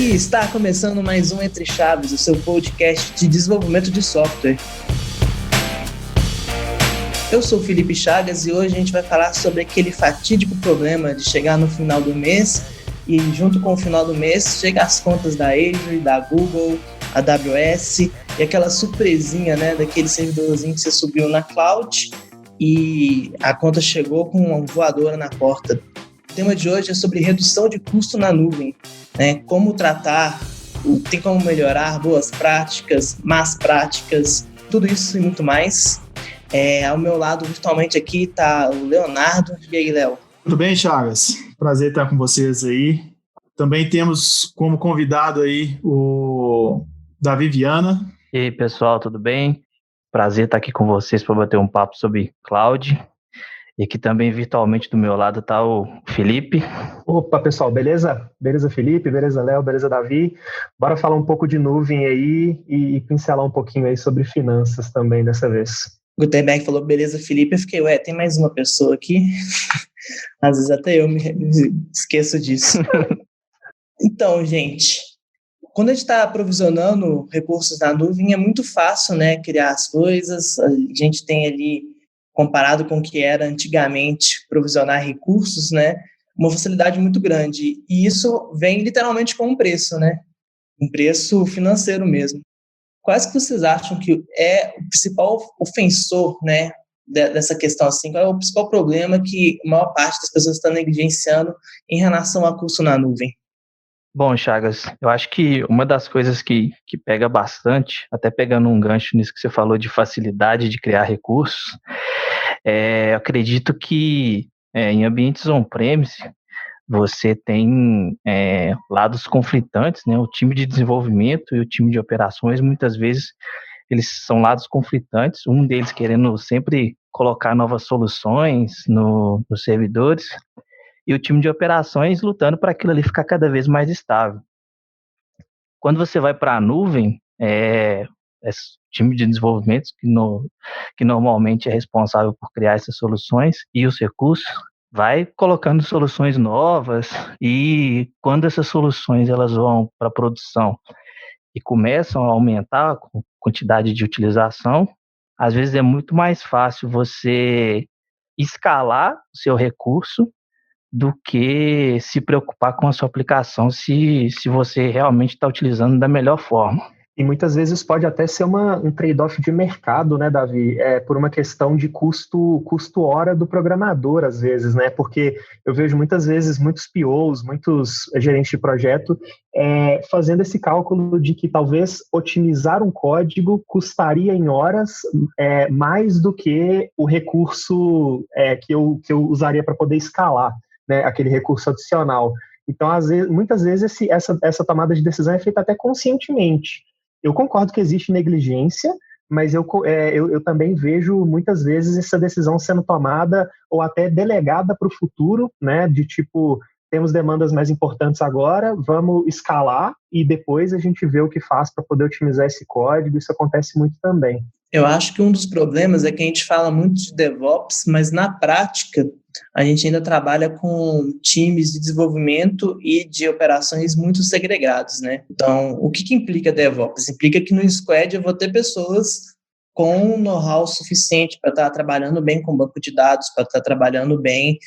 E está começando mais um Entre Chaves, o seu podcast de desenvolvimento de software. Eu sou o Felipe Chagas e hoje a gente vai falar sobre aquele fatídico problema de chegar no final do mês e junto com o final do mês chega as contas da Azure, da Google, AWS e aquela surpresinha, né, daquele servidorzinho que você subiu na cloud e a conta chegou com uma voadora na porta. O tema de hoje é sobre redução de custo na nuvem, né? Como tratar, tem como melhorar, boas práticas, más práticas, tudo isso e muito mais. Ao meu lado, virtualmente aqui, está o Leonardo. E aí, Léo? Tudo bem, Chagas? Prazer estar com vocês aí. Também temos como convidado aí o Davi Viana. E aí, pessoal, tudo bem? Prazer estar aqui com vocês para bater um papo sobre cloud. E aqui também, virtualmente, do meu lado, está o Felipe. Opa, pessoal, beleza? Beleza, Felipe? Beleza, Léo? Beleza, Davi? Bora falar um pouco de nuvem aí e pincelar um pouquinho aí sobre finanças também dessa vez. Gutenberg falou, beleza, Felipe. Eu fiquei, tem mais uma pessoa aqui? Às vezes até eu me esqueço disso. Então, gente, quando a gente está provisionando recursos na nuvem, é muito fácil, né, criar as coisas. A gente tem ali, comparado com o que era antigamente, provisionar recursos, né, uma facilidade muito grande. E isso vem literalmente com um preço, né, um preço financeiro mesmo. Quais que vocês acham que é o principal ofensor, né, dessa questão assim? Qual é o principal problema que a maior parte das pessoas está negligenciando em relação a custo na nuvem? Bom, Chagas, eu acho que uma das coisas que pega bastante, até pegando um gancho nisso que você falou de facilidade de criar recursos, eu acredito que em ambientes on-premise você tem lados conflitantes, né? O time de desenvolvimento e o time de operações, muitas vezes, eles são lados conflitantes, um deles querendo sempre colocar novas soluções nos servidores, e o time de operações lutando para aquilo ali ficar cada vez mais estável. Quando você vai para a nuvem, esse time de desenvolvimento que normalmente é responsável por criar essas soluções e os recursos, vai colocando soluções novas, e quando essas soluções elas vão para a produção e começam a aumentar a quantidade de utilização, às vezes é muito mais fácil você escalar o seu recurso do que se preocupar com a sua aplicação se você realmente está utilizando da melhor forma. E muitas vezes pode até ser um trade-off de mercado, né, Davi? Por uma questão de custo-hora do programador, às vezes, né? Porque eu vejo muitas vezes muitos POs, muitos gerentes de projeto fazendo esse cálculo de que talvez otimizar um código custaria em horas mais do que o recurso que eu usaria para poder escalar, né, aquele recurso adicional. Então, muitas vezes essa tomada de decisão é feita até conscientemente. Eu concordo que existe negligência, mas eu também vejo muitas vezes essa decisão sendo tomada ou até delegada para o futuro, né? De tipo, temos demandas mais importantes agora, vamos escalar e depois a gente vê o que faz para poder otimizar esse código. Isso acontece muito também. Eu acho que um dos problemas é que a gente fala muito de DevOps, mas na prática a gente ainda trabalha com times de desenvolvimento e de operações muito segregados, né? Então, o que implica DevOps? Implica que no Squad eu vou ter pessoas com know-how suficiente para estar trabalhando bem com banco de dados, para estar trabalhando bem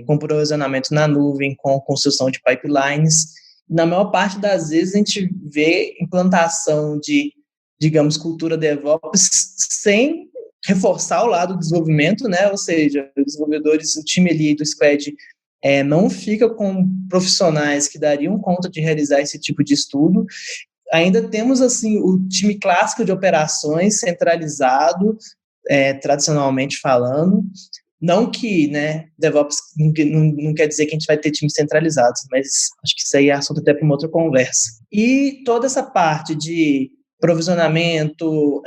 com provisionamento na nuvem, com construção de pipelines. Na maior parte das vezes a gente vê implantação de, digamos, cultura DevOps sem reforçar o lado do desenvolvimento, né? Ou seja, os desenvolvedores, o time ali do Squad não fica com profissionais que dariam conta de realizar esse tipo de estudo. Ainda temos, assim, o time clássico de operações centralizado, tradicionalmente falando. Não que, né, DevOps não quer dizer que a gente vai ter times centralizados, mas acho que isso aí é assunto até para uma outra conversa. E toda essa parte de provisionamento,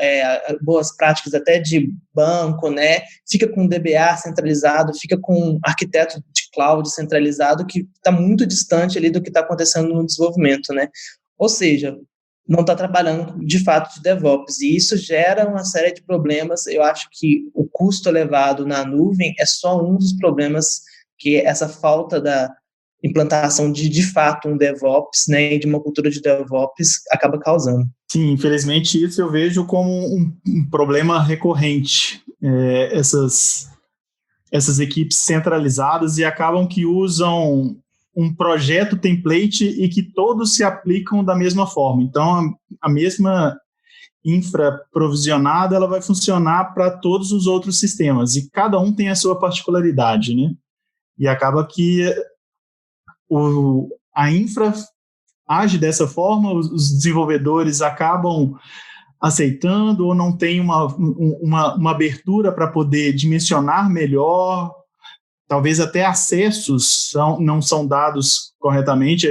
boas práticas até de banco, né? Fica com DBA centralizado, fica com arquiteto de cloud centralizado, que está muito distante ali do que está acontecendo no desenvolvimento, né? Ou seja, não está trabalhando de fato de DevOps, e isso gera uma série de problemas. Eu acho que o custo elevado na nuvem é só um dos problemas, que essa falta implantação de fato um DevOps, né, e de uma cultura de DevOps acaba causando. Sim, infelizmente isso eu vejo como um problema recorrente. Essas equipes centralizadas e acabam que usam um projeto template e que todos se aplicam da mesma forma. Então, a mesma infra provisionada, ela vai funcionar para todos os outros sistemas, e cada um tem a sua particularidade, né? E acaba que a infra age dessa forma, os desenvolvedores acabam aceitando ou não tem uma abertura para poder dimensionar melhor, talvez até acessos não são dados corretamente,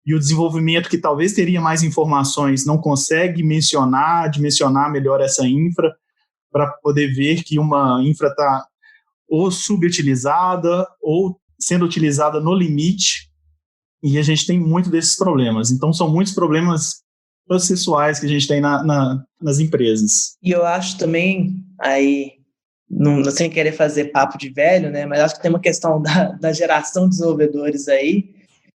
e o desenvolvimento que talvez teria mais informações não consegue dimensionar melhor essa infra para poder ver que uma infra está ou subutilizada ou sendo utilizada no limite, e a gente tem muito desses problemas. Então, são muitos problemas processuais que a gente tem nas empresas. E eu acho também, aí, não sem querer fazer papo de velho, né, mas acho que tem uma questão da geração de desenvolvedores aí,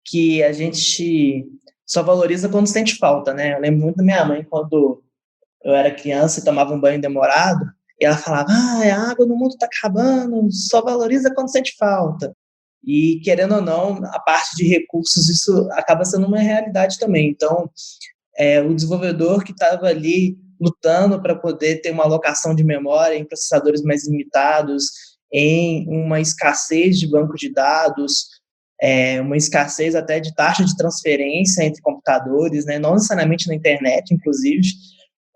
que a gente só valoriza quando sente falta, né? Eu lembro muito da minha mãe, quando eu era criança e tomava um banho demorado, e ela falava, a água no mundo está acabando, só valoriza quando sente falta. E, querendo ou não, a parte de recursos, isso acaba sendo uma realidade também. Então, o desenvolvedor que estava ali lutando para poder ter uma alocação de memória em processadores mais limitados, em uma escassez de banco de dados, uma escassez até de taxa de transferência entre computadores, né, não necessariamente na internet, inclusive,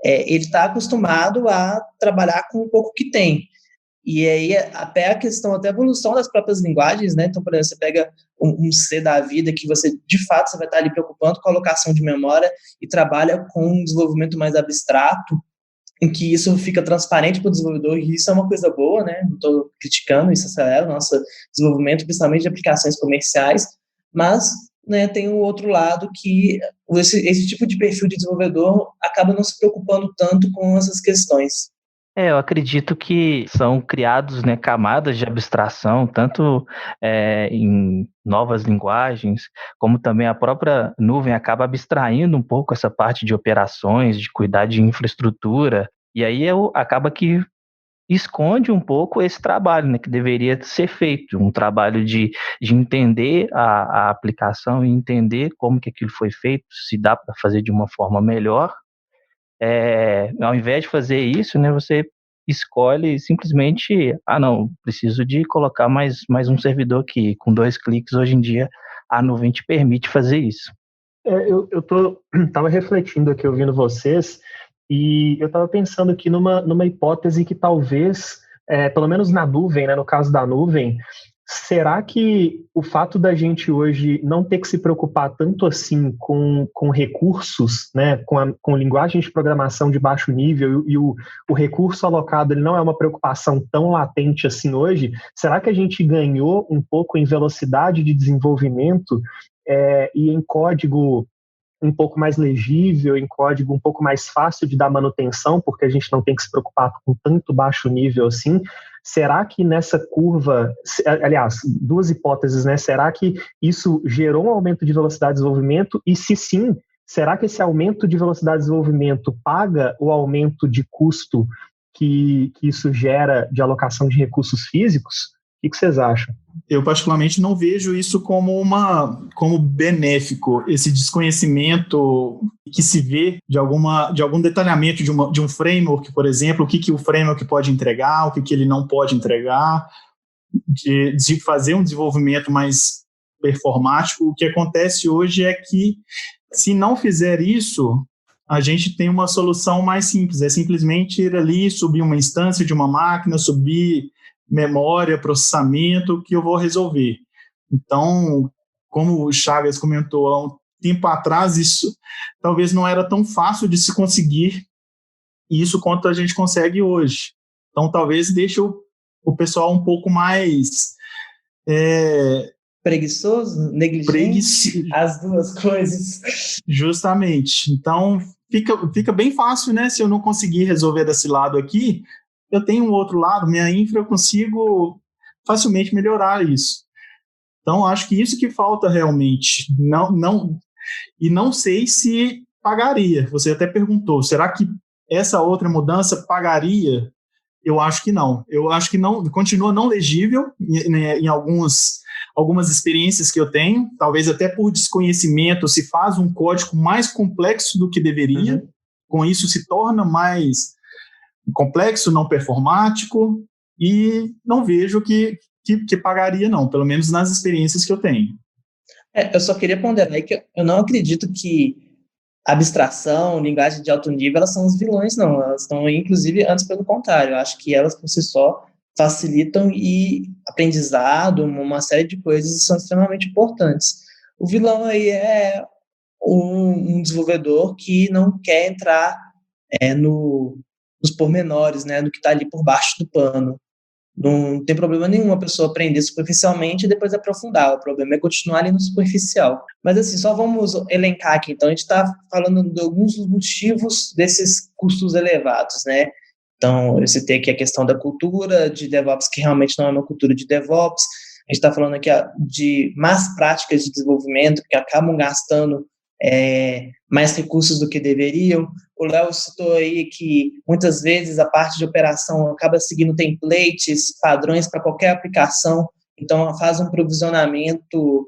ele está acostumado a trabalhar com o pouco que tem. E aí, até a questão, até a evolução das próprias linguagens, né? Então, por exemplo, você pega um C da vida, que você, de fato, você vai estar ali preocupando com a alocação de memória e trabalha com um desenvolvimento mais abstrato, em que isso fica transparente para o desenvolvedor, e isso é uma coisa boa, né? Não estou criticando, isso acelera o nosso desenvolvimento, principalmente de aplicações comerciais, mas, né, tem o outro lado que esse tipo de perfil de desenvolvedor acaba não se preocupando tanto com essas questões. Eu acredito que são criados, né, camadas de abstração, tanto em novas linguagens, como também a própria nuvem acaba abstraindo um pouco essa parte de operações, de cuidar de infraestrutura, e aí acaba que esconde um pouco esse trabalho, né, que deveria ser feito, um trabalho de entender a aplicação e entender como que aquilo foi feito, se dá para fazer de uma forma melhor. Ao invés de fazer isso, né, você escolhe simplesmente, não, preciso de colocar mais um servidor aqui. Com 2 cliques, hoje em dia, a nuvem te permite fazer isso. Eu estava refletindo aqui, ouvindo vocês, e eu estava pensando aqui numa hipótese que talvez, pelo menos na nuvem, né, no caso da nuvem, será que o fato da gente hoje não ter que se preocupar tanto assim com recursos, né, com linguagem de programação de baixo nível e o recurso alocado ele não é uma preocupação tão latente assim hoje, será que a gente ganhou um pouco em velocidade de desenvolvimento e em código um pouco mais legível, em código um pouco mais fácil de dar manutenção, porque a gente não tem que se preocupar com tanto baixo nível assim? Será que nessa curva, aliás, 2 hipóteses, né? Será que isso gerou um aumento de velocidade de desenvolvimento? E se sim, será que esse aumento de velocidade de desenvolvimento paga o aumento de custo que isso gera de alocação de recursos físicos? O que vocês acham? Eu, particularmente, não vejo isso como benéfico, esse desconhecimento que se vê de algum detalhamento de um framework, por exemplo, o que o framework pode entregar, o que ele não pode entregar, de fazer um desenvolvimento mais performático. O que acontece hoje é que, se não fizer isso, a gente tem uma solução mais simples, é simplesmente ir ali, subir uma instância de uma máquina, subir memória, processamento, que eu vou resolver. Então, como o Chagas comentou há um tempo atrás, isso talvez não era tão fácil de se conseguir isso quanto a gente consegue hoje. Então, talvez deixe o pessoal um pouco mais... preguiçoso, negligente, as duas coisas. Justamente. Então, fica bem fácil, né? Se eu não conseguir resolver desse lado aqui, eu tenho um outro lado, minha infra, eu consigo facilmente melhorar isso. Então, acho que isso que falta realmente. E não sei se pagaria. Você até perguntou, será que essa outra mudança pagaria? Eu acho que não. Eu acho que não, continua não legível em algumas experiências que eu tenho, talvez até por desconhecimento se faz um código mais complexo do que deveria, com isso se torna mais complexo, não performático, e não vejo que pagaria não, pelo menos nas experiências que eu tenho. Eu só queria ponderar aí que eu não acredito que abstração, linguagem de alto nível, elas são os vilões, não. Elas estão, inclusive, antes pelo contrário. Eu acho que elas, por si só, facilitam e aprendizado, uma série de coisas são extremamente importantes. O vilão aí é um desenvolvedor que não quer entrar nos pormenores, né, do que está ali por baixo do pano. Não tem problema nenhum a pessoa aprender superficialmente e depois aprofundar. O problema é continuar ali no superficial. Mas, assim, só vamos elencar aqui. Então, a gente está falando de alguns dos motivos desses custos elevados, né? Então, eu citei aqui a questão da cultura de DevOps, que realmente não é uma cultura de DevOps. A gente está falando aqui de más práticas de desenvolvimento que acabam gastando mais recursos do que deveriam. O Léo citou aí que muitas vezes a parte de operação acaba seguindo templates, padrões para qualquer aplicação, então faz um provisionamento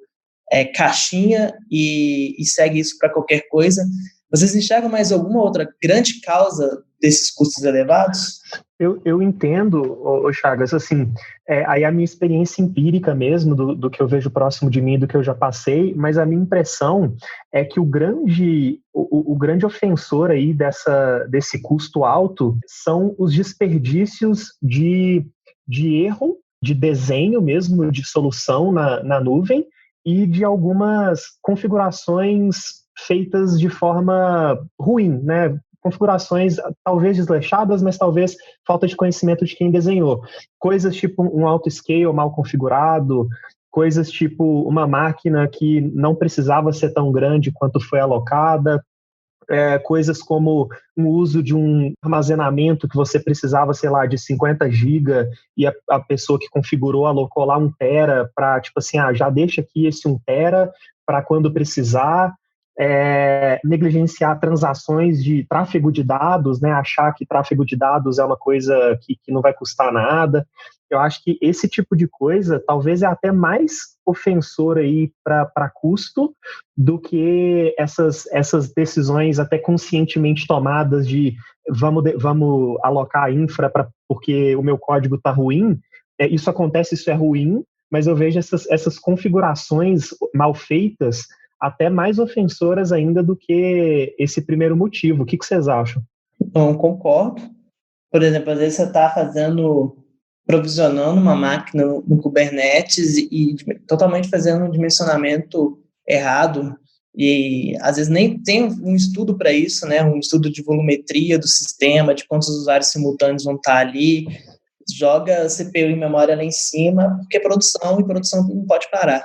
caixinha e segue isso para qualquer coisa. Vocês enxergam mais alguma outra grande causa desses custos elevados? Eu entendo, Chagas, assim, aí a minha experiência empírica mesmo, do que eu vejo próximo de mim, do que eu já passei, mas a minha impressão é que o grande ofensor aí desse custo alto são os desperdícios de erro, de desenho mesmo, de solução na nuvem e de algumas configurações feitas de forma ruim, né? Configurações talvez desleixadas, mas talvez falta de conhecimento de quem desenhou. Coisas tipo um auto-scale mal configurado, coisas tipo uma máquina que não precisava ser tão grande quanto foi alocada, coisas como o uso de um armazenamento que você precisava, sei lá, de 50 GB e a pessoa que configurou alocou lá 1 tera para, tipo assim, já deixa aqui esse 1 tera para quando precisar. Negligenciar transações de tráfego de dados, né, achar que tráfego de dados é uma coisa que não vai custar nada. Eu acho que esse tipo de coisa talvez é até mais ofensor aí para custo do que essas decisões até conscientemente tomadas de vamos alocar a infra porque o meu código está ruim. Isso acontece, isso é ruim, mas eu vejo essas configurações mal feitas até mais ofensoras ainda do que esse primeiro motivo. O que vocês acham? Não concordo. Por exemplo, às vezes você está provisionando uma máquina no Kubernetes e totalmente fazendo um dimensionamento errado e às vezes nem tem um estudo para isso, né? Um estudo de volumetria do sistema, de quantos usuários simultâneos vão estar ali, joga CPU e memória lá em cima, porque produção não pode parar.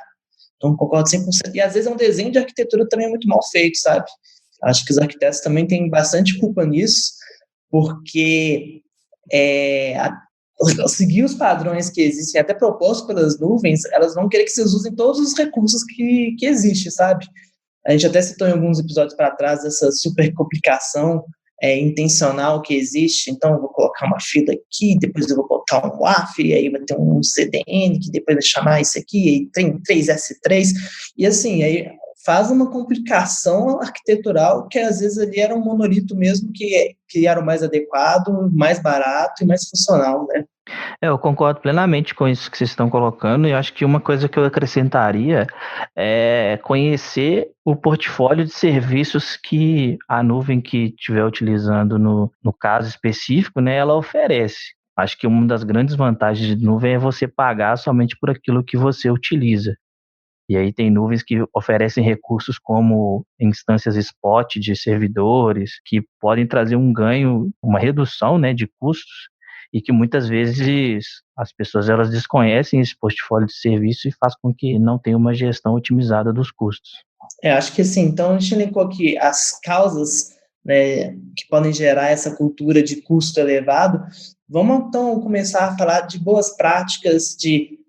Então, concordo 100%. E, às vezes, é um desenho de arquitetura também muito mal feito, sabe? Acho que os arquitetos também têm bastante culpa nisso, porque seguir os padrões que existem, até propostos pelas nuvens, elas vão querer que vocês usem todos os recursos que existem, sabe? A gente até citou em alguns episódios para trás essa super complicação intencional que existe. Então, eu vou colocar uma fila aqui, depois eu vou botar um WAF, e aí vai ter um CDN, que depois vai chamar isso aqui, e tem 3S3, e assim, aí faz uma complicação arquitetural que às vezes ali era um monolito mesmo que era o mais adequado, mais barato e mais funcional, né? Eu concordo plenamente com isso que vocês estão colocando, e acho que uma coisa que eu acrescentaria é conhecer o portfólio de serviços que a nuvem que estiver utilizando no caso específico, né, ela oferece. Acho que uma das grandes vantagens de nuvem é você pagar somente por aquilo que você utiliza. E aí tem nuvens que oferecem recursos como instâncias spot de servidores, que podem trazer um ganho, uma redução, né, de custos, e que muitas vezes as pessoas elas desconhecem esse portfólio de serviço e faz com que não tenha uma gestão otimizada dos custos. Acho que assim, então a gente elencou aqui as causas, né, que podem gerar essa cultura de custo elevado. Vamos então começar a falar de boas práticas, de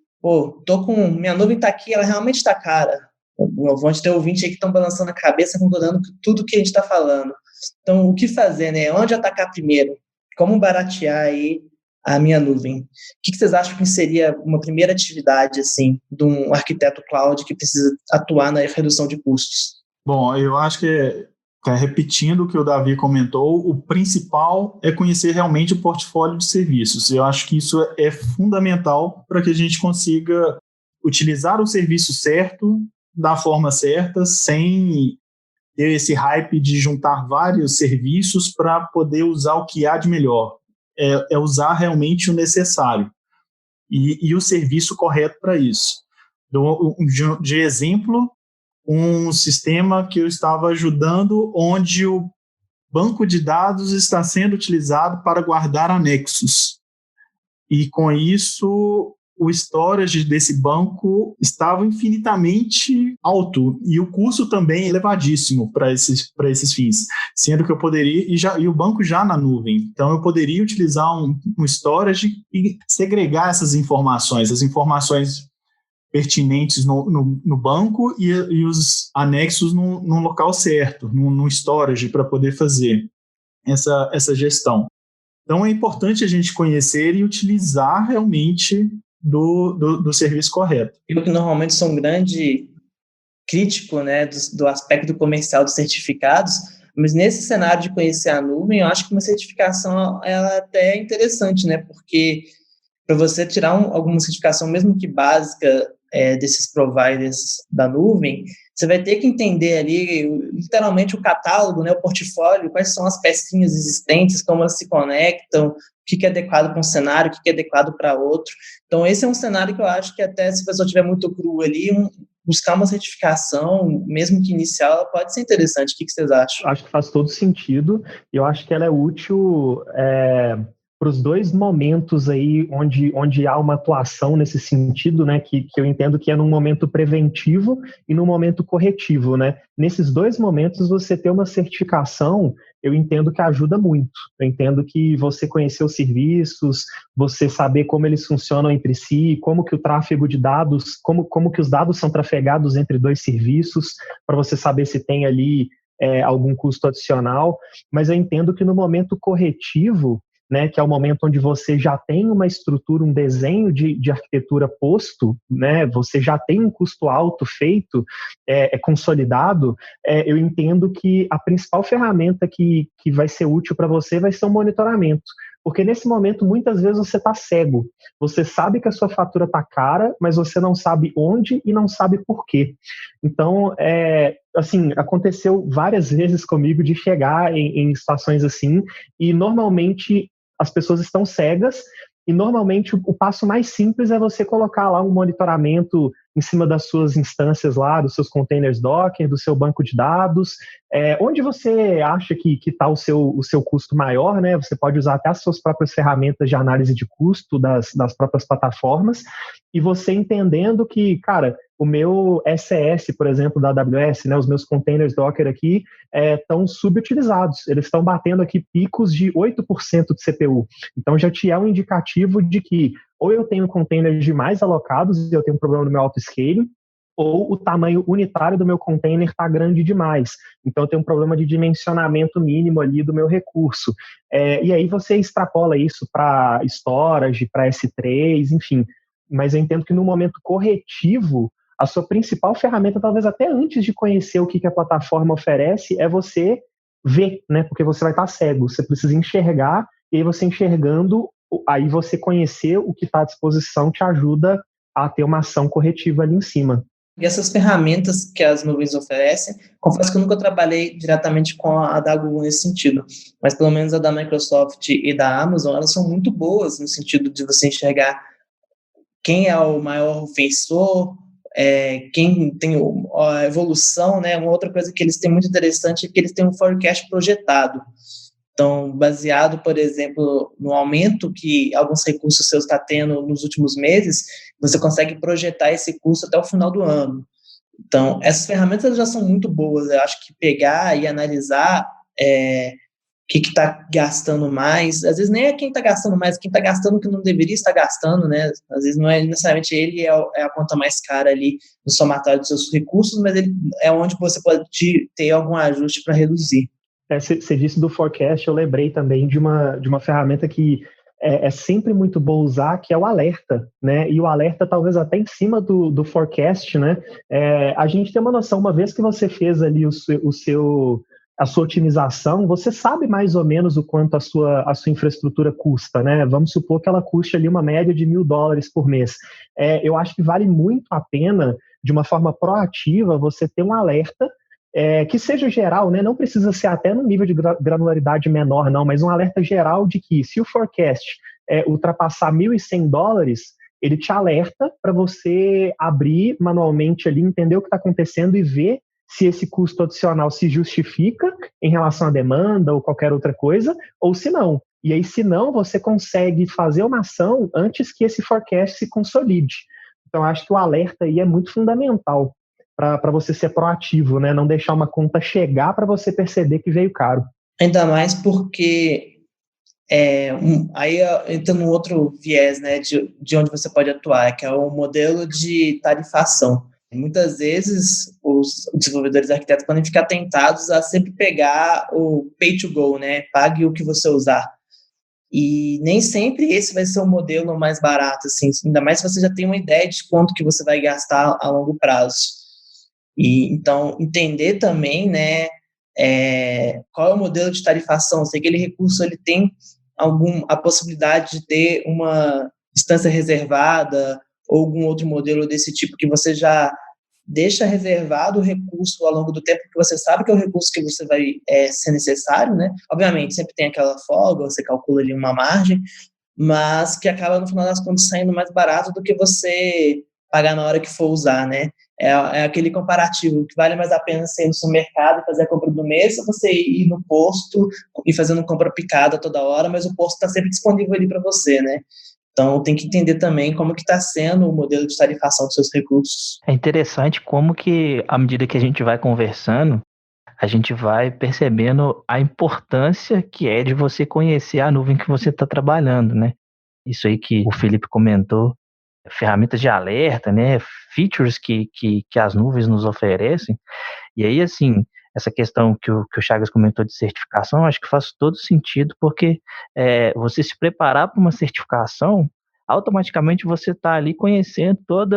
minha nuvem está aqui, ela realmente está cara. Vão ter ouvintes aí que estão balançando a cabeça, concordando com tudo que a gente está falando. Então, o que fazer, né? Onde atacar primeiro? Como baratear aí a minha nuvem? O que vocês acham que seria uma primeira atividade, assim, de um arquiteto cloud que precisa atuar na redução de custos? Bom, eu acho que, repetindo o que o Davi comentou, o principal é conhecer realmente o portfólio de serviços. Eu acho que isso é fundamental para que a gente consiga utilizar o serviço certo, da forma certa, sem ter esse hype de juntar vários serviços para poder usar o que há de melhor. É usar realmente o necessário e o serviço correto para isso. De exemplo, um sistema que eu estava ajudando, onde o banco de dados está sendo utilizado para guardar anexos. E, com isso, o storage desse banco estava infinitamente alto e o custo também elevadíssimo para esses fins, sendo que eu poderia, e o banco já na nuvem, então eu poderia utilizar um storage e segregar essas informações, as informações pertinentes no banco e os anexos no local certo, no storage, para poder fazer essa gestão. Então é importante a gente conhecer e utilizar realmente do serviço correto. Eu que normalmente sou um grande crítico, né, do aspecto comercial dos certificados, mas nesse cenário de conhecer a nuvem, eu acho que uma certificação ela até é interessante, né, porque para você tirar alguma certificação, mesmo que básica, desses providers da nuvem, você vai ter que entender ali, literalmente, o catálogo, né, o portfólio, quais são as pecinhas existentes, como elas se conectam, o que é adequado para um cenário, o que é adequado para outro. Então, esse é um cenário que eu acho que até se a pessoa estiver muito cru ali, buscar uma certificação, mesmo que inicial, ela pode ser interessante. O que vocês acham? Acho que faz todo sentido, e eu acho que ela é útil para os dois momentos aí onde há uma atuação nesse sentido, né, que eu entendo que é num momento preventivo e num momento corretivo, né? Nesses dois momentos, você ter uma certificação, eu entendo que ajuda muito. Eu entendo que você conhecer os serviços, você saber como eles funcionam entre si, como que o tráfego de dados, como que os dados são trafegados entre dois serviços, para você saber se tem ali algum custo adicional. Mas eu entendo que no momento corretivo, né, que é o momento onde você já tem uma estrutura, um desenho de arquitetura posto, né, você já tem um custo alto feito, consolidado, eu entendo que a principal ferramenta que vai ser útil para você vai ser o monitoramento. Porque nesse momento, muitas vezes, você está cego. Você sabe que a sua fatura está cara, mas você não sabe onde e não sabe por quê. Então, assim, aconteceu várias vezes comigo de chegar em situações assim, e normalmente as pessoas estão cegas, e normalmente o passo mais simples é você colocar lá um monitoramento em cima das suas instâncias lá, dos seus containers Docker, do seu banco de dados, onde você acha que está o seu custo maior, né? Você pode usar até as suas próprias ferramentas de análise de custo das próprias plataformas, e você entendendo que, cara, o meu SES, por exemplo, da AWS, né, os meus containers Docker aqui estão subutilizados. Eles estão batendo aqui picos de 8% de CPU. Então, já te é um indicativo de que ou eu tenho containers demais alocados e eu tenho um problema no meu auto-scaling, ou o tamanho unitário do meu container está grande demais. Então, eu tenho um problema de dimensionamento mínimo ali do meu recurso. E aí você extrapola isso para storage, para S3, enfim. Mas eu entendo que no momento corretivo, a sua principal ferramenta, talvez até antes de conhecer o que a plataforma oferece, é você ver, né? Porque você vai estar cego, você precisa enxergar, e aí você enxergando, aí você conhecer o que está à disposição te ajuda a ter uma ação corretiva ali em cima. E essas ferramentas que as nuvens oferecem, confesso que eu nunca trabalhei diretamente com a da Google nesse sentido, mas pelo menos a da Microsoft e da Amazon, elas são muito boas no sentido de você enxergar quem é o maior ofensor, quem tem a evolução, né? Uma outra coisa que eles têm muito interessante é que eles têm um forecast projetado. Então, baseado, por exemplo, no aumento que alguns recursos seus estão tendo nos últimos meses, você consegue projetar esse custo até o final do ano. Então, essas ferramentas já são muito boas. Eu acho que pegar e analisar que está gastando mais. Às vezes nem é quem está gastando mais, quem está gastando que não deveria estar gastando, né? Às vezes não é necessariamente ele é a conta mais cara ali no somatório dos seus recursos, mas ele é onde você pode ter algum ajuste para reduzir. Você disse do forecast, eu lembrei também de uma ferramenta que é sempre muito bom usar, que é o alerta, né? E o alerta talvez até em cima do forecast, né? A gente tem uma noção, uma vez que você fez ali a sua otimização, você sabe mais ou menos o quanto a sua infraestrutura custa, né? Vamos supor que ela custe ali uma média de $1.000 por mês. Eu acho que vale muito a pena, de uma forma proativa, você ter um alerta que seja geral, né? Não precisa ser até no nível de granularidade menor, não, mas um alerta geral de que se o forecast ultrapassar $1.100, ele te alerta para você abrir manualmente ali, entender o que está acontecendo e ver se esse custo adicional se justifica em relação à demanda ou qualquer outra coisa, ou se não. E aí, se não, você consegue fazer uma ação antes que esse forecast se consolide. Então, acho que o alerta aí é muito fundamental para você ser proativo, né? Não deixar uma conta chegar para você perceber que veio caro. Ainda mais porque aí entra no outro viés, né, de onde você pode atuar, que é o modelo de tarifação. Muitas vezes os desenvolvedores arquitetos podem ficar tentados a sempre pegar o pay to go, né? Pague o que você usar. E nem sempre esse vai ser o modelo mais barato, assim, ainda mais se você já tem uma ideia de quanto que você vai gastar a longo prazo. E então entender também, né, qual é o modelo de tarifação, se aquele recurso ele tem a possibilidade de ter uma instância reservada ou algum outro modelo desse tipo que você já deixa reservado o recurso ao longo do tempo, que você sabe que é o recurso que você vai ser necessário, né? Obviamente, sempre tem aquela folga, você calcula ali uma margem, mas que acaba, no final das contas, saindo mais barato do que você pagar na hora que for usar, né? É aquele comparativo, que vale mais a pena você ir no supermercado e fazer a compra do mês, ou você ir no posto e fazendo compra picada toda hora, mas o posto está sempre disponível ali para você, né? Então, tem que entender também como que está sendo o modelo de tarifação dos seus recursos. É interessante como que, à medida que a gente vai conversando, a gente vai percebendo a importância que é de você conhecer a nuvem que você está trabalhando, né? Isso aí que o Felipe comentou, ferramentas de alerta, né? Features que as nuvens nos oferecem. E aí, assim, essa questão que o Chagas comentou de certificação, acho que faz todo sentido, porque você se preparar para uma certificação, automaticamente você está ali conhecendo todo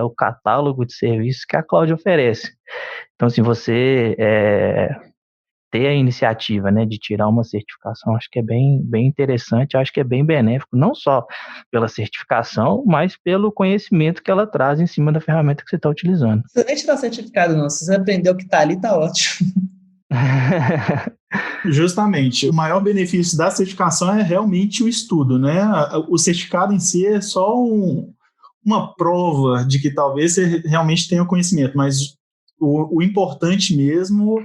o catálogo de serviços que a cloud oferece. Então, se você ter a iniciativa, né, de tirar uma certificação, acho que é bem, bem interessante, acho que é bem benéfico, não só pela certificação, mas pelo conhecimento que ela traz em cima da ferramenta que você está utilizando. Não precisa nem tirar certificado, não. Se você aprendeu o que está ali, está ótimo. Justamente, o maior benefício da certificação é realmente o estudo, né? O certificado em si é só uma prova de que talvez você realmente tenha o conhecimento, mas o importante mesmo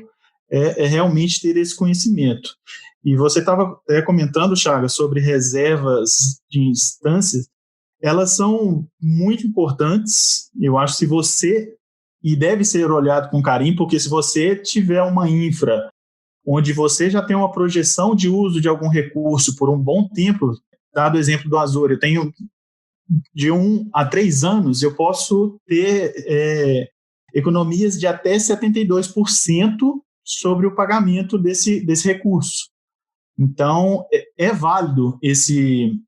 é realmente ter esse conhecimento. E você estava até comentando, Chagas, sobre reservas de instâncias. Elas são muito importantes, eu acho, e deve ser olhado com carinho, porque se você tiver uma infra onde você já tem uma projeção de uso de algum recurso por um bom tempo, dado o exemplo do Azure, eu tenho de 1 a 3 anos, eu posso ter economias de até 72% sobre o pagamento desse recurso. Então, é válido esse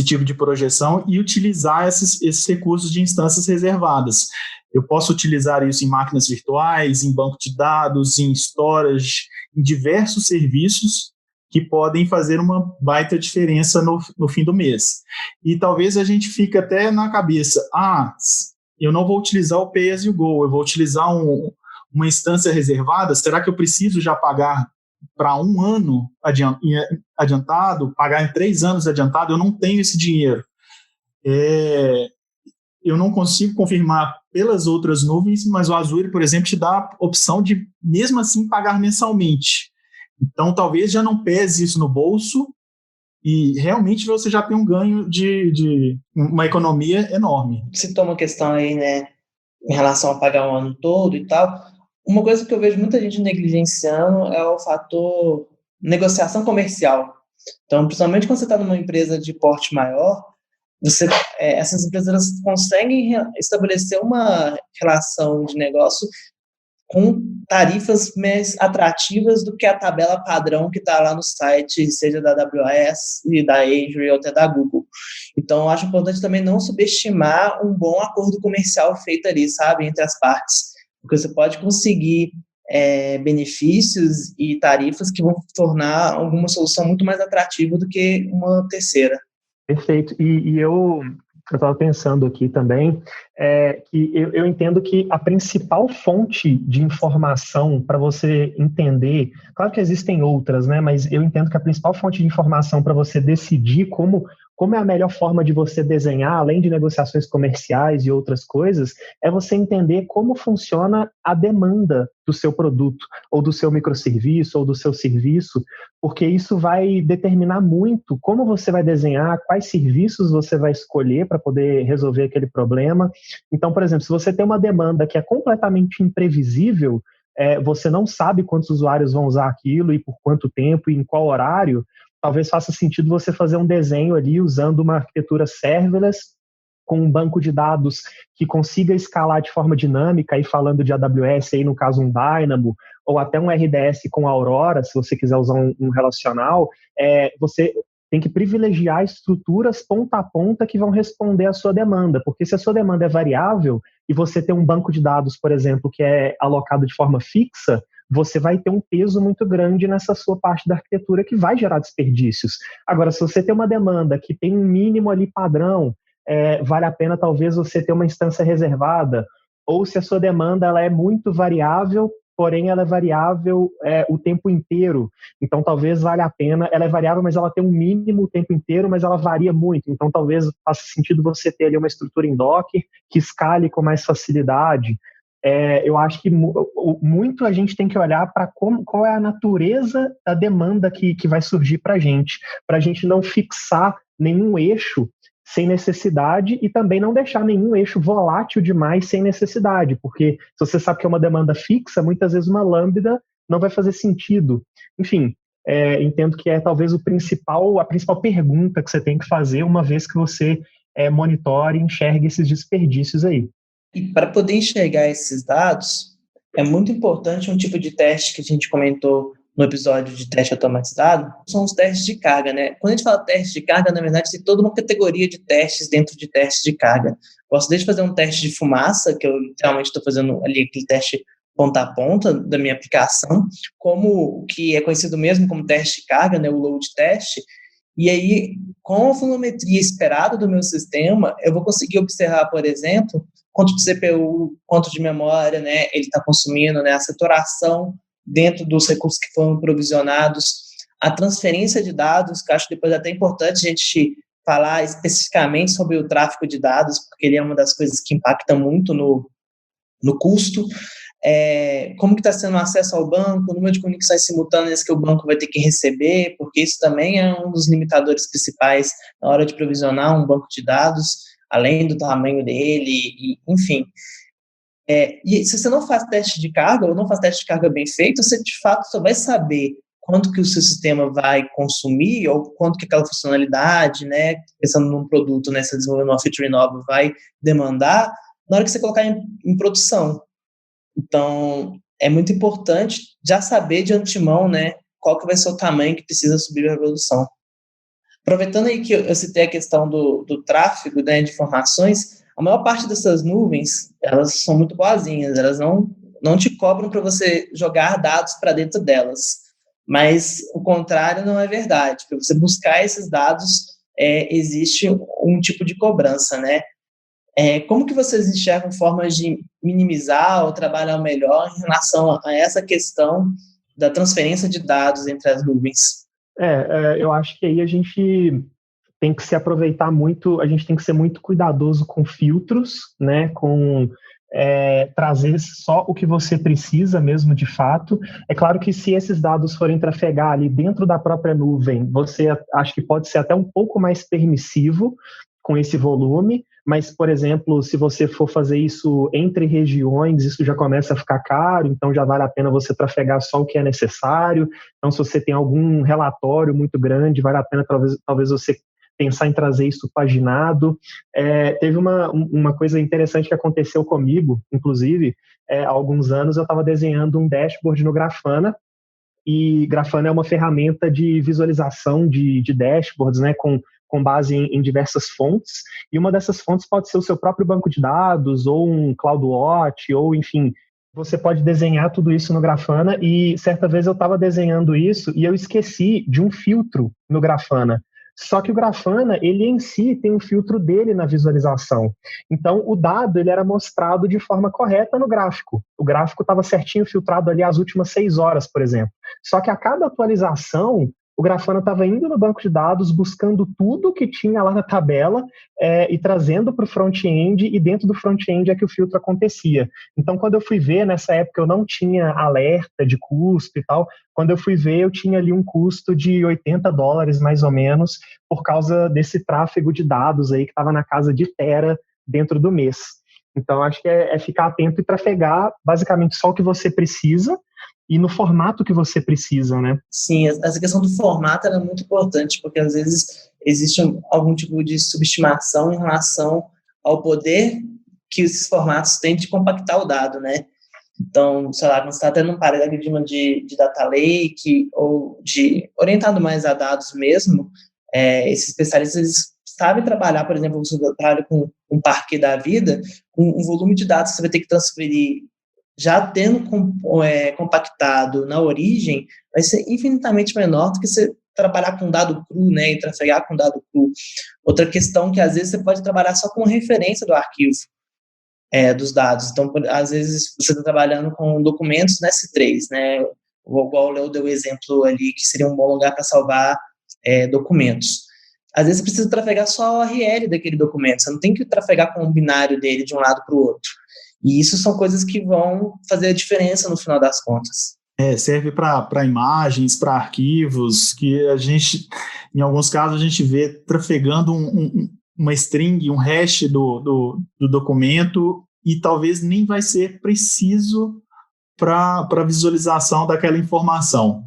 tipo de projeção e utilizar esses recursos de instâncias reservadas. Eu posso utilizar isso em máquinas virtuais, em banco de dados, em storage, em diversos serviços que podem fazer uma baita diferença no fim do mês. E talvez a gente fique até na cabeça, eu não vou utilizar o Pay as you go, eu vou utilizar uma instância reservada, será que eu preciso já pagar para 1 ano adiantado, pagar em 3 anos adiantado? Eu não tenho esse dinheiro. Eu não consigo confirmar pelas outras nuvens, mas o Azure, por exemplo, te dá a opção de, mesmo assim, pagar mensalmente. Então, talvez já não pese isso no bolso e realmente você já tem um ganho de uma economia enorme. Citou uma questão aí, né, em relação a pagar um ano todo e tal. Uma coisa que eu vejo muita gente negligenciando é o fator negociação comercial. Então, principalmente quando você está numa empresa de porte maior, essas empresas conseguem estabelecer uma relação de negócio com tarifas mais atrativas do que a tabela padrão que está lá no site, seja da AWS, e da Azure ou até da Google. Então, eu acho importante também não subestimar um bom acordo comercial feito ali, sabe, entre as partes, porque você pode conseguir benefícios e tarifas que vão tornar alguma solução muito mais atrativa do que uma terceira. Perfeito. E eu estava pensando aqui também que eu entendo que a principal fonte de informação para você entender, claro que existem outras, né? Mas eu entendo que a principal fonte de informação para você decidir como é a melhor forma de você desenhar, além de negociações comerciais e outras coisas, é você entender como funciona a demanda do seu produto, ou do seu microserviço, ou do seu serviço, porque isso vai determinar muito como você vai desenhar, quais serviços você vai escolher para poder resolver aquele problema. Então, por exemplo, se você tem uma demanda que é completamente imprevisível, você não sabe quantos usuários vão usar aquilo e por quanto tempo e em qual horário, talvez faça sentido você fazer um desenho ali usando uma arquitetura serverless com um banco de dados que consiga escalar de forma dinâmica, e falando de AWS, aí no caso um Dynamo, ou até um RDS com Aurora, se você quiser usar um relacional, você tem que privilegiar estruturas ponta a ponta que vão responder à sua demanda, porque se a sua demanda é variável e você tem um banco de dados, por exemplo, que é alocado de forma fixa, você vai ter um peso muito grande nessa sua parte da arquitetura que vai gerar desperdícios. Agora, se você tem uma demanda que tem um mínimo ali padrão, vale a pena talvez você ter uma instância reservada, ou se a sua demanda ela é muito variável, porém ela é variável o tempo inteiro, então talvez valha a pena, ela é variável, mas ela tem um mínimo o tempo inteiro, mas ela varia muito, então talvez faça sentido você ter ali uma estrutura em Docker que escale com mais facilidade. Eu acho que muito a gente tem que olhar para qual é a natureza da demanda que vai surgir para a gente não fixar nenhum eixo sem necessidade e também não deixar nenhum eixo volátil demais sem necessidade, porque se você sabe que é uma demanda fixa, muitas vezes uma lambda não vai fazer sentido. Enfim, entendo que é talvez a principal pergunta que você tem que fazer uma vez que você monitore e enxergue esses desperdícios aí. E para poder enxergar esses dados, é muito importante um tipo de teste que a gente comentou no episódio de teste automatizado, são os testes de carga, né? Quando a gente fala teste de carga, na verdade, tem toda uma categoria de testes dentro de testes de carga. Posso desde fazer um teste de fumaça, que eu literalmente estou fazendo ali aquele teste ponta a ponta da minha aplicação, como o que é conhecido mesmo como teste de carga, né? O load test. E aí, com a volumetria esperada do meu sistema, eu vou conseguir observar, por exemplo, quanto de CPU, quanto de memória, né, ele está consumindo, né, a saturação dentro dos recursos que foram provisionados, a transferência de dados, que acho depois até importante a gente falar especificamente sobre o tráfego de dados, porque ele é uma das coisas que impacta muito no custo, como que está sendo o acesso ao banco, o número de conexões simultâneas que o banco vai ter que receber, porque isso também é um dos limitadores principais na hora de provisionar um banco de dados, além do tamanho dele, e, enfim. E se você não faz teste de carga, ou não faz teste de carga bem feito, você de fato só vai saber quanto que o seu sistema vai consumir, ou quanto que aquela funcionalidade, né, pensando num produto, né, se desenvolvendo uma feature nova, vai demandar na hora que você colocar em produção. Então, é muito importante já saber de antemão, né, qual que vai ser o tamanho que precisa subir a produção. Aproveitando aí que eu citei a questão do tráfego, né, de informações, a maior parte dessas nuvens, elas são muito boazinhas, elas não te cobram para você jogar dados para dentro delas, mas o contrário não é verdade. Para você buscar esses dados, existe um tipo de cobrança, né? Como que vocês enxergam formas de minimizar ou trabalhar melhor em relação a essa questão da transferência de dados entre as nuvens? Eu acho que aí a gente tem que se aproveitar muito, a gente tem que ser muito cuidadoso com filtros, né, com trazer só o que você precisa mesmo de fato. É claro que se esses dados forem trafegar ali dentro da própria nuvem, você acho que pode ser até um pouco mais permissivo com esse volume, mas, por exemplo, se você for fazer isso entre regiões, isso já começa a ficar caro, então já vale a pena você trafegar só o que é necessário. Então, se você tem algum relatório muito grande, vale a pena talvez você pensar em trazer isso paginado. Teve uma coisa interessante que aconteceu comigo, inclusive, há alguns anos eu estava desenhando um dashboard no Grafana, e Grafana é uma ferramenta de visualização de dashboards, né, com base em diversas fontes, e uma dessas fontes pode ser o seu próprio banco de dados, ou um CloudWatch, ou enfim, você pode desenhar tudo isso no Grafana, e certa vez eu estava desenhando isso e eu esqueci de um filtro no Grafana. Só que o Grafana, ele em si tem um filtro dele na visualização. Então, o dado ele era mostrado de forma correta no gráfico. O gráfico estava certinho filtrado ali as últimas 6 horas, por exemplo. Só que a cada atualização, o Grafana estava indo no banco de dados, buscando tudo que tinha lá na tabela e trazendo para o front-end, e dentro do front-end é que o filtro acontecia. Então, quando eu fui ver, nessa época eu não tinha alerta de custo e tal, quando eu fui ver, eu tinha ali um custo de $80, mais ou menos, por causa desse tráfego de dados aí que estava na casa de tera dentro do mês. Então, acho que é ficar atento e trafegar basicamente só o que você precisa, e no formato que você precisa, né? Sim, essa questão do formato é muito importante, porque às vezes existe algum tipo de subestimação em relação ao poder que esses formatos têm de compactar o dado, né? Então, sei lá, quando você está tendo um paradigma de data lake ou de orientado mais a dados mesmo, esses especialistas sabem trabalhar, por exemplo, você trabalha com um parquet da vida, com um volume de dados que você vai ter que transferir já tendo compactado na origem, vai ser infinitamente menor do que você trabalhar com dado cru, né, e trafegar com dado cru. Outra questão que, às vezes, você pode trabalhar só com referência do arquivo dos dados. Então, às vezes, você está trabalhando com documentos no S3, né, igual o Léo deu o exemplo ali, que seria um bom lugar para salvar documentos. Às vezes, você precisa trafegar só a URL daquele documento, você não tem que trafegar com o binário dele de um lado para o outro. E isso são coisas que vão fazer a diferença no final das contas. Serve para imagens, para arquivos, que a gente, em alguns casos, a gente vê trafegando uma string, um hash do documento, e talvez nem vai ser preciso para a visualização daquela informação.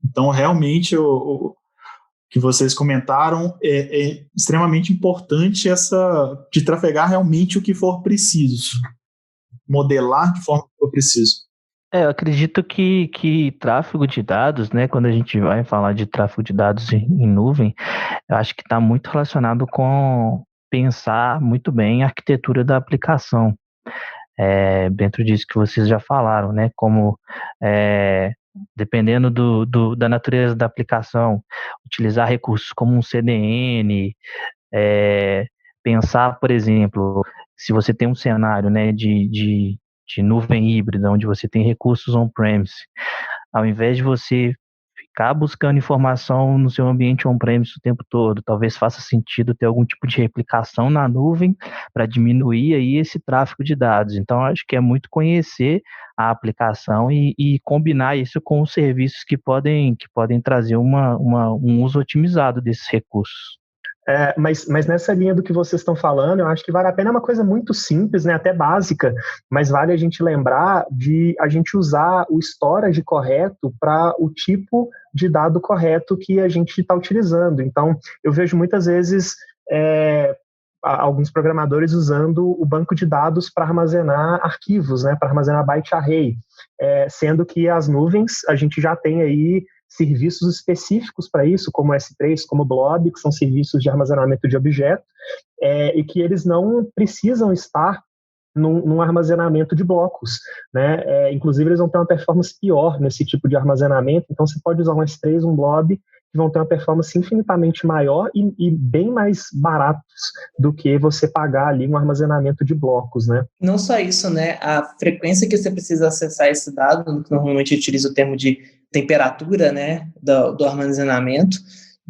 Então, realmente, o que vocês comentaram é extremamente importante de trafegar realmente o que for preciso. Modelar de forma que for preciso. Eu acredito que tráfego de dados, né, quando a gente vai falar de tráfego de dados em nuvem, eu acho que está muito relacionado com pensar muito bem a arquitetura da aplicação. Dentro disso que vocês já falaram, né, como dependendo da natureza da aplicação, utilizar recursos como um CDN, pensar, por exemplo, se você tem um cenário, né, de nuvem híbrida, onde você tem recursos on-premise, ao invés de você ficar buscando informação no seu ambiente on-premise o tempo todo, talvez faça sentido ter algum tipo de replicação na nuvem para diminuir aí esse tráfego de dados. Então, acho que é muito conhecer a aplicação e combinar isso com os serviços que podem trazer um uso otimizado desses recursos. Mas nessa linha do que vocês estão falando, eu acho que vale a pena, uma coisa muito simples, né, até básica, mas vale a gente lembrar de a gente usar o storage correto para o tipo de dado correto que a gente está utilizando. Então, eu vejo muitas vezes alguns programadores usando o banco de dados para armazenar arquivos, né, para armazenar byte array, sendo que as nuvens, a gente já tem aí serviços específicos para isso, como S3, como Blob, que são serviços de armazenamento de objeto, e que eles não precisam estar num armazenamento de blocos, né? Inclusive, eles vão ter uma performance pior nesse tipo de armazenamento, então você pode usar um S3, um Blob, que vão ter uma performance infinitamente maior e bem mais baratos do que você pagar ali um armazenamento de blocos, né? Não só isso, né? A frequência que você precisa acessar esse dado, que normalmente utiliza o termo de temperatura, né, do armazenamento.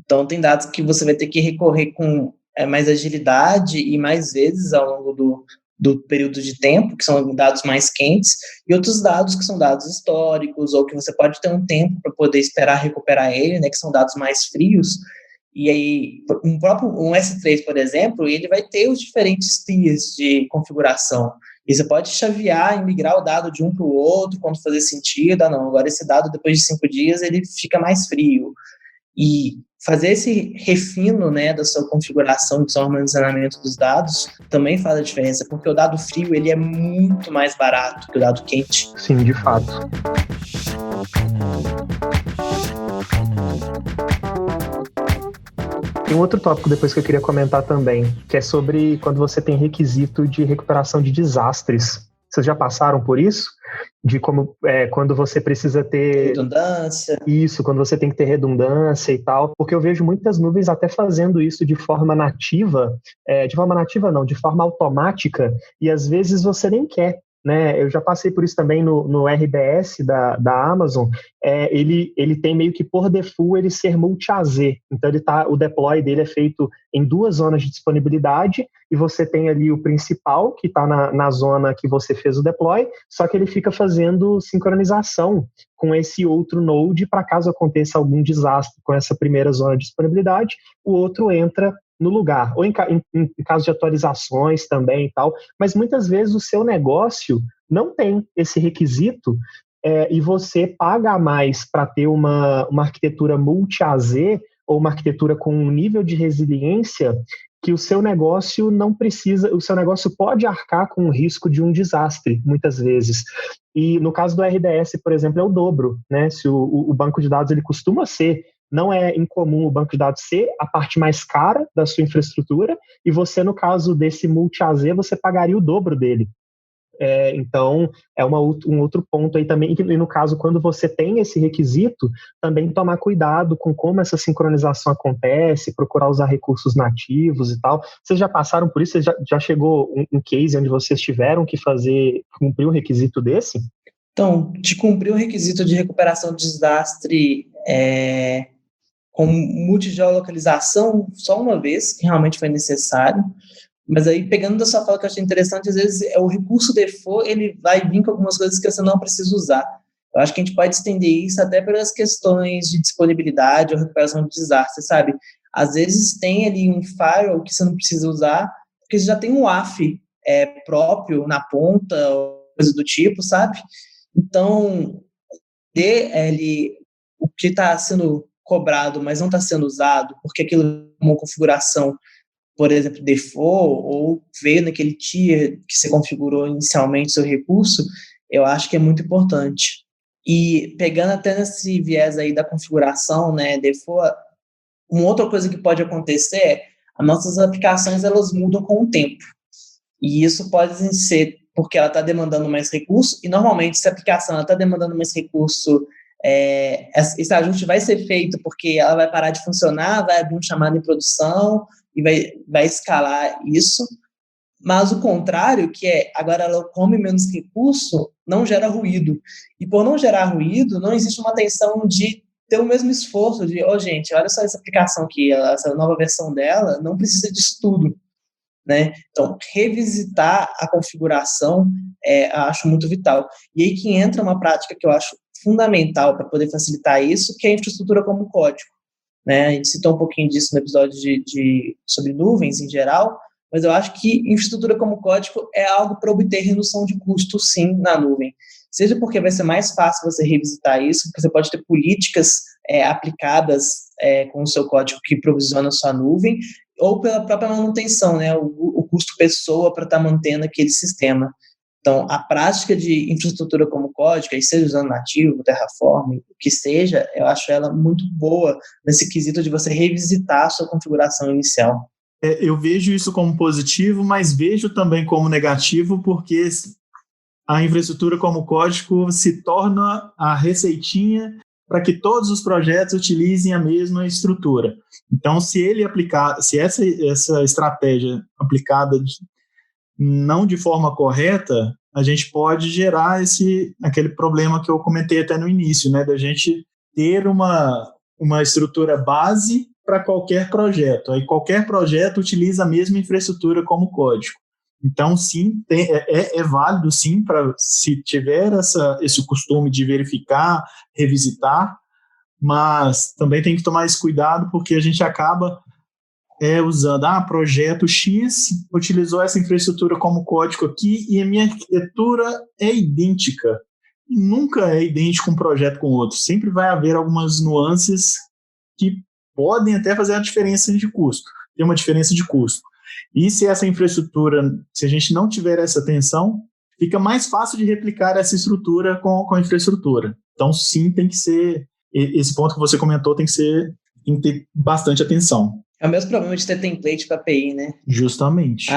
Então, tem dados que você vai ter que recorrer com mais agilidade e mais vezes ao longo do período de tempo, que são dados mais quentes, e outros dados que são dados históricos, ou que você pode ter um tempo para poder esperar recuperar ele, né, que são dados mais frios, E aí, um S3, por exemplo, ele vai ter os diferentes tiers de configuração. E você pode chavear e migrar o dado de um para o outro quando fazer sentido. Não, agora esse dado, depois de 5 dias, ele fica mais frio. E fazer esse refino, né, da sua configuração, do seu armazenamento dos dados, também faz a diferença, porque o dado frio ele é muito mais barato que o dado quente. Sim, de fato. Tem um outro tópico depois que eu queria comentar também, que é sobre quando você tem requisito de recuperação de desastres. Vocês já passaram por isso? De como quando você precisa ter redundância. Isso, quando você tem que ter redundância e tal, porque eu vejo muitas nuvens até fazendo isso de forma nativa, de forma automática, e às vezes você nem quer. Né, eu já passei por isso também no RBS da Amazon. Ele tem meio que por default ele ser multi-AZ, então o deploy dele é feito em 2 zonas de disponibilidade, e você tem ali o principal que está na zona que você fez o deploy, só que ele fica fazendo sincronização com esse outro node para caso aconteça algum desastre com essa primeira zona de disponibilidade, o outro entra no lugar, ou em caso de atualizações também e tal, mas muitas vezes o seu negócio não tem esse requisito e você paga mais para ter uma arquitetura multi-AZ ou uma arquitetura com um nível de resiliência que o seu negócio não precisa, o seu negócio pode arcar com o risco de um desastre, muitas vezes. E no caso do RDS, por exemplo, é o dobro, né? Se o banco de dados ele costuma ser, não é incomum o banco de dados ser a parte mais cara da sua infraestrutura, e você, no caso desse multi-AZ, você pagaria o dobro dele. Então, é um outro ponto aí também, e no caso, quando você tem esse requisito, também tomar cuidado com como essa sincronização acontece, procurar usar recursos nativos e tal. Vocês já passaram por isso? Já chegou um case onde vocês tiveram que cumprir um requisito desse? Então, de cumprir o requisito de recuperação de desastre com multigeolocalização, só uma vez, que realmente foi necessário. Mas aí, pegando da sua fala que eu achei interessante, às vezes o recurso default, ele vai vir com algumas coisas que você não precisa usar. Eu acho que a gente pode estender isso até pelas questões de disponibilidade ou recuperação de desastre, sabe? Às vezes tem ali um firewall que você não precisa usar, porque você já tem um WAF próprio na ponta, ou coisa do tipo, sabe? Então, o que está sendo cobrado, mas não está sendo usado, porque aquilo é uma configuração, por exemplo, default, ou veio naquele tier que você configurou inicialmente seu recurso, eu acho que é muito importante. E pegando até nesse viés aí da configuração, né, default, uma outra coisa que pode acontecer é as nossas aplicações, elas mudam com o tempo. E isso pode ser porque ela está demandando mais recurso, e normalmente se a aplicação está demandando mais recurso, esse ajuste vai ser feito porque ela vai parar de funcionar, vai abrir um chamado em produção, e vai escalar isso, mas o contrário, que agora ela come menos recurso, não gera ruído, e por não gerar ruído, não existe uma tensão de ter o mesmo esforço de, gente, olha só essa aplicação aqui, essa nova versão dela, não precisa disso tudo, né? Então, revisitar a configuração, eu acho muito vital. E aí que entra uma prática que eu acho fundamental para poder facilitar isso, que é a infraestrutura como código. Né? A gente citou um pouquinho disso no episódio sobre nuvens em geral, mas eu acho que infraestrutura como código é algo para obter redução de custo, sim, na nuvem. Seja porque vai ser mais fácil você revisitar isso, porque você pode ter políticas aplicadas com o seu código que provisiona a sua nuvem, ou pela própria manutenção, né? O custo pessoa para estar mantendo aquele sistema. Então, a prática de infraestrutura como código, seja usando nativo, Terraform, o que seja, eu acho ela muito boa nesse quesito de você revisitar a sua configuração inicial. Eu vejo isso como positivo, mas vejo também como negativo, porque a infraestrutura como código se torna a receitinha para que todos os projetos utilizem a mesma estrutura. Então, se essa estratégia aplicada não de forma correta, a gente pode gerar aquele problema que eu comentei até no início, né, da gente ter uma estrutura base para qualquer projeto. Aí qualquer projeto utiliza a mesma infraestrutura como código. Então, sim, é válido, sim, se tiver esse costume de verificar, revisitar, mas também tem que tomar esse cuidado, porque a gente acaba usando, projeto X utilizou essa infraestrutura como código aqui e a minha arquitetura é idêntica. Nunca é idêntico um projeto com o outro. Sempre vai haver algumas nuances que podem até fazer a diferença de custo. Tem uma diferença de custo. E se essa infraestrutura, se a gente não tiver essa atenção, fica mais fácil de replicar essa estrutura com a infraestrutura. Então, sim, tem que ser, esse ponto que você comentou tem que ter bastante atenção. É o mesmo problema de ter template para API, né? Justamente.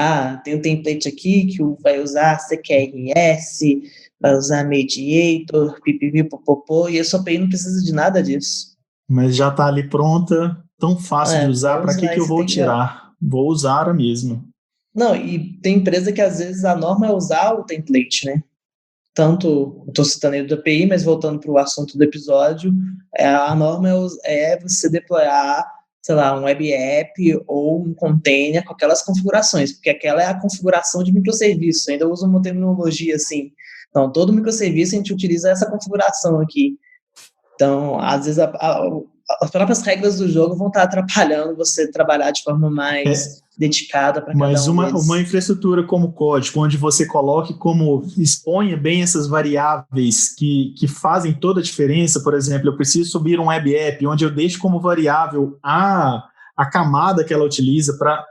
Tem um template aqui que vai usar CQRS, vai usar Mediator, pipipi, popopô, e a sua API não precisa de nada disso. Mas já está ali pronta, tão fácil de usar, para que eu vou tirar? Vou usar a mesma. Não, e tem empresa que às vezes a norma é usar o template, né? Tanto, estou citando ele do API, mas voltando para o assunto do episódio, a norma é você deployar, sei lá, um web app ou um container com aquelas configurações, porque aquela é a configuração de microserviço. Ainda uso uma terminologia assim. Então, todo microserviço a gente utiliza essa configuração aqui. Então, às vezes, as próprias regras do jogo vão estar atrapalhando você trabalhar de forma mais dedicada para cada um deles. Mas uma infraestrutura como código, onde você coloque exponha bem essas variáveis que fazem toda a diferença. Por exemplo, eu preciso subir um web app, onde eu deixo como variável a camada que ela utiliza para...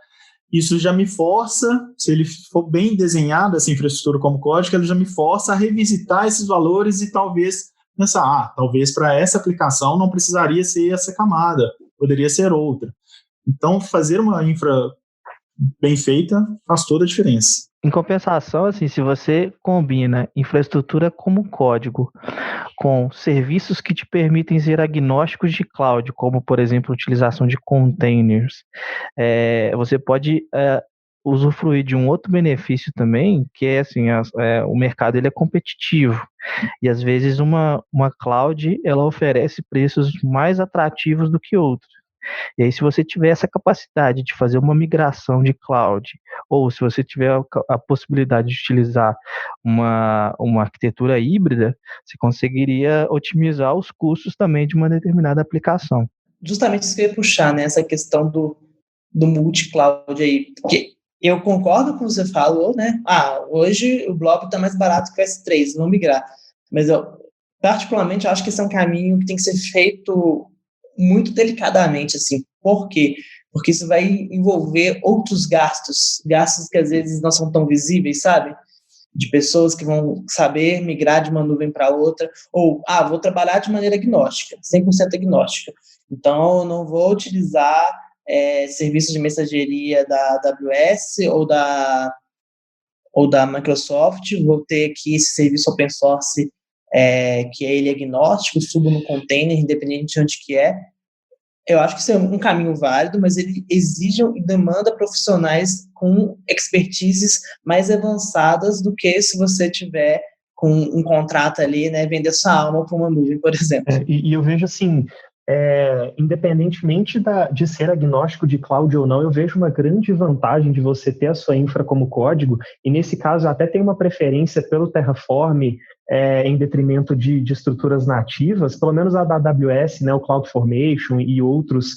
Isso já me força, se ele for bem desenhado, essa infraestrutura como código, ela já me força a revisitar esses valores e talvez pensar, talvez para essa aplicação não precisaria ser essa camada, poderia ser outra. Então, fazer uma infra bem feita faz toda a diferença. Em compensação, assim, se você combina infraestrutura como código com serviços que te permitem ser agnósticos de cloud, como, por exemplo, a utilização de containers, você pode usufruir de um outro benefício também, que é assim, o mercado ele é competitivo, e às vezes uma cloud ela oferece preços mais atrativos do que outros. E aí, se você tiver essa capacidade de fazer uma migração de cloud, ou se você tiver a possibilidade de utilizar uma arquitetura híbrida, você conseguiria otimizar os custos também de uma determinada aplicação. Justamente isso que eu ia puxar, né? Essa questão do multi-cloud aí, porque eu concordo com o que você falou, né? Hoje o Blob está mais barato que o S3, vamos migrar. Mas eu, particularmente, acho que esse é um caminho que tem que ser feito muito delicadamente, assim. Por quê? Porque isso vai envolver outros gastos que às vezes não são tão visíveis, sabe? De pessoas que vão saber migrar de uma nuvem para outra, ou, vou trabalhar de maneira agnóstica, 100% agnóstica. Então, eu não vou utilizar serviços de mensageria da AWS ou da Microsoft, vou ter aqui esse serviço open source que ele é agnóstico, subo no container, independente de onde que é. Eu acho que isso é um caminho válido, mas ele exige e demanda profissionais com expertises mais avançadas do que se você tiver com um contrato ali, né, vender sua alma para uma nuvem, por exemplo. E eu vejo assim, independentemente de ser agnóstico de cloud ou não, eu vejo uma grande vantagem de você ter a sua infra como código, e nesse caso até tem uma preferência pelo Terraform em detrimento de estruturas nativas, pelo menos a da AWS, né, o CloudFormation e outros.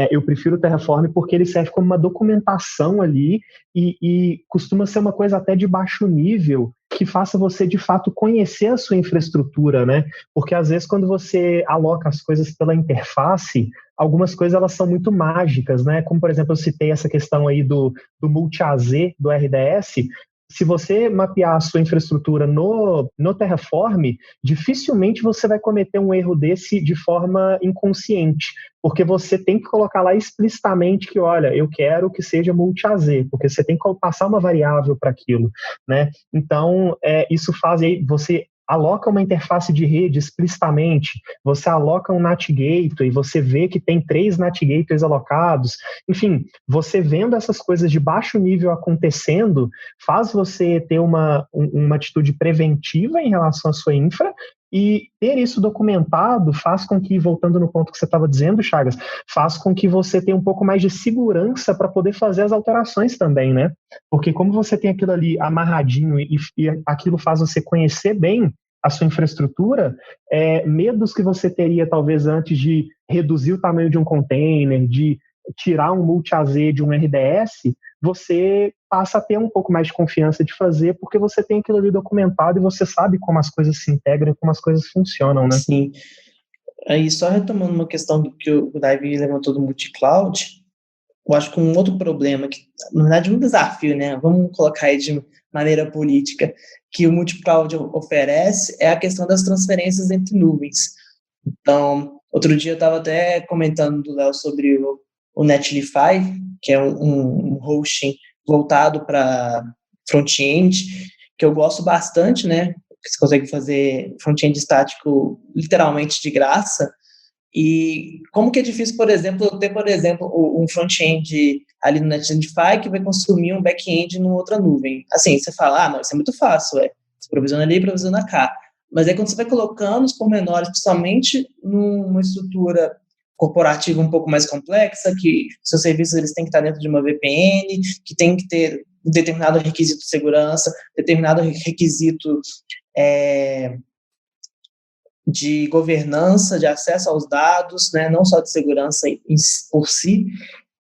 Eu prefiro o Terraform porque ele serve como uma documentação ali e costuma ser uma coisa até de baixo nível, que faça você, de fato, conhecer a sua infraestrutura, né? Porque, às vezes, quando você aloca as coisas pela interface, algumas coisas elas são muito mágicas, né? Como, por exemplo, eu citei essa questão aí do multi-AZ, do RDS. Se você mapear a sua infraestrutura no Terraform, dificilmente você vai cometer um erro desse de forma inconsciente, porque você tem que colocar lá explicitamente que, olha, eu quero que seja multi-AZ, porque você tem que passar uma variável para aquilo, né? Então, isso faz aí, você aloca uma interface de rede explicitamente, você aloca um NAT Gateway, você vê que tem 3 NAT Gateways alocados, enfim, você vendo essas coisas de baixo nível acontecendo, faz você ter uma atitude preventiva em relação à sua infra, e ter isso documentado faz com que, voltando no ponto que você estava dizendo, Chagas, faz com que você tenha um pouco mais de segurança para poder fazer as alterações também, né? Porque como você tem aquilo ali amarradinho e aquilo faz você conhecer bem, a sua infraestrutura, medos que você teria talvez antes de reduzir o tamanho de um container, de tirar um multi-AZ de um RDS, você passa a ter um pouco mais de confiança de fazer, porque você tem aquilo ali documentado e você sabe como as coisas se integram, como as coisas funcionam, né? Sim. Aí, só retomando uma questão do que o Davi levantou do multi-cloud, eu acho que um outro problema, que na verdade é um desafio, né? Vamos colocar aí de maneira política, que o multi-cloud oferece é a questão das transferências entre nuvens. Então, outro dia eu estava até comentando do Léo sobre o Netlify, que é um hosting voltado para front-end, que eu gosto bastante, né? Você consegue fazer front-end estático literalmente de graça. E como que é difícil, por exemplo, eu ter, um front-end ali no Netlify que vai consumir um back-end numa outra nuvem. Assim, você fala, não, isso é muito fácil, você provisiona ali e provisiona cá. Mas aí quando você vai colocando os pormenores, principalmente numa estrutura corporativa um pouco mais complexa, que seus serviços eles têm que estar dentro de uma VPN, que tem que ter um determinado requisito de segurança, determinado requisito de governança, de acesso aos dados, né, não só de segurança por si.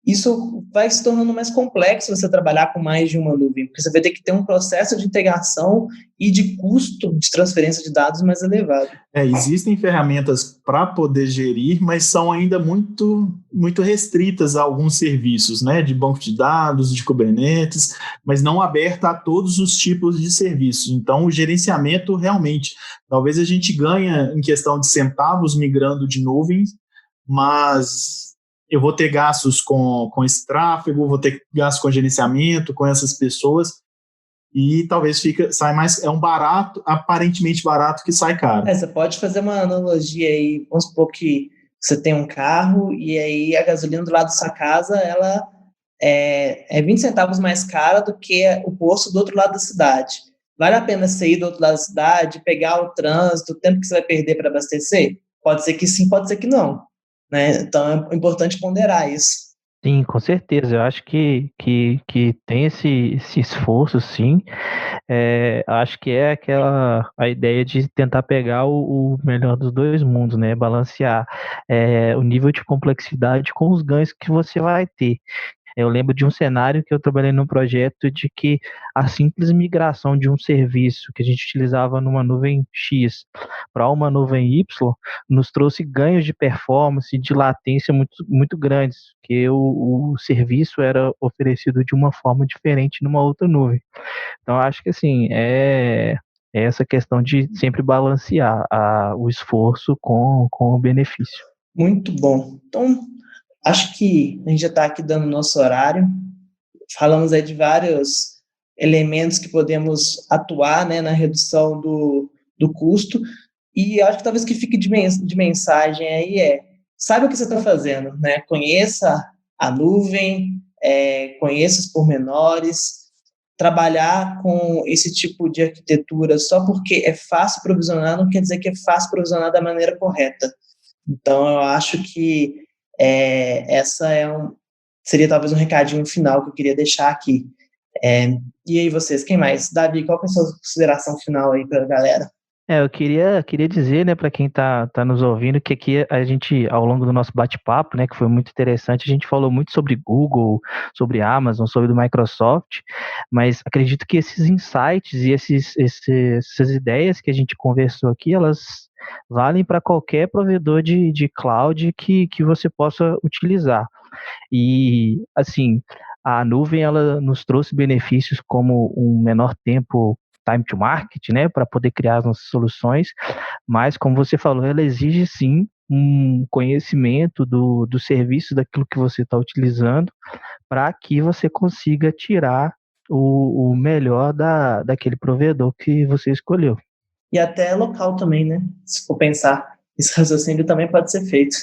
Isso vai se tornando mais complexo você trabalhar com mais de uma nuvem, porque você vai ter que ter um processo de integração e de custo de transferência de dados mais elevado. Existem ferramentas para poder gerir, mas são ainda muito, muito restritas a alguns serviços, né, de banco de dados, de Kubernetes, mas não aberta a todos os tipos de serviços. Então, o gerenciamento realmente, talvez a gente ganha em questão de centavos migrando de nuvens, mas eu vou ter gastos com esse tráfego, vou ter gastos com gerenciamento, com essas pessoas, e talvez sai mais, é um barato, aparentemente barato, que sai caro. Você pode fazer uma analogia aí, vamos supor que você tem um carro, e aí a gasolina do lado da sua casa, ela é 20 centavos mais cara do que o posto do outro lado da cidade. Vale a pena você ir do outro lado da cidade, pegar o trânsito, o tempo que você vai perder para abastecer? Pode ser que sim, pode ser que não. Né? Então é importante ponderar isso. Sim, com certeza. Eu acho que tem esse esforço, sim. Acho que é a ideia de tentar pegar o melhor dos dois mundos, né? Balancear o nível de complexidade com os ganhos que você vai ter. Eu lembro de um cenário que eu trabalhei num projeto de que a simples migração de um serviço que a gente utilizava numa nuvem X para uma nuvem Y nos trouxe ganhos de performance e de latência muito, muito grandes, porque o serviço era oferecido de uma forma diferente numa outra nuvem. Então, acho que assim, é essa questão de sempre balancear o esforço com o benefício. Muito bom. Então, acho que a gente já está aqui dando nosso horário. Falamos aí de vários elementos que podemos atuar, né, na redução do custo. E acho que talvez que fique de mensagem aí saiba o que você está fazendo, né? Conheça a nuvem, conheça os pormenores. Trabalhar com esse tipo de arquitetura só porque é fácil provisionar não quer dizer que é fácil provisionar da maneira correta. Então, eu acho que essa seria talvez um recadinho final que eu queria deixar aqui. E aí vocês, quem mais? Davi, qual é a sua consideração final aí para a galera? Eu queria dizer, né, para quem tá nos ouvindo, que aqui a gente, ao longo do nosso bate-papo, né, que foi muito interessante, a gente falou muito sobre Google, sobre Amazon, sobre do Microsoft, mas acredito que esses insights e essas ideias que a gente conversou aqui, elas valem para qualquer provedor de cloud que você possa utilizar. E, assim, a nuvem, ela nos trouxe benefícios como um menor tempo, time to market, né, para poder criar as nossas soluções, mas, como você falou, ela exige, sim, um conhecimento do serviço, daquilo que você está utilizando, para que você consiga tirar o melhor daquele provedor que você escolheu. E até local também, né? Se for pensar, esse raciocínio também pode ser feito.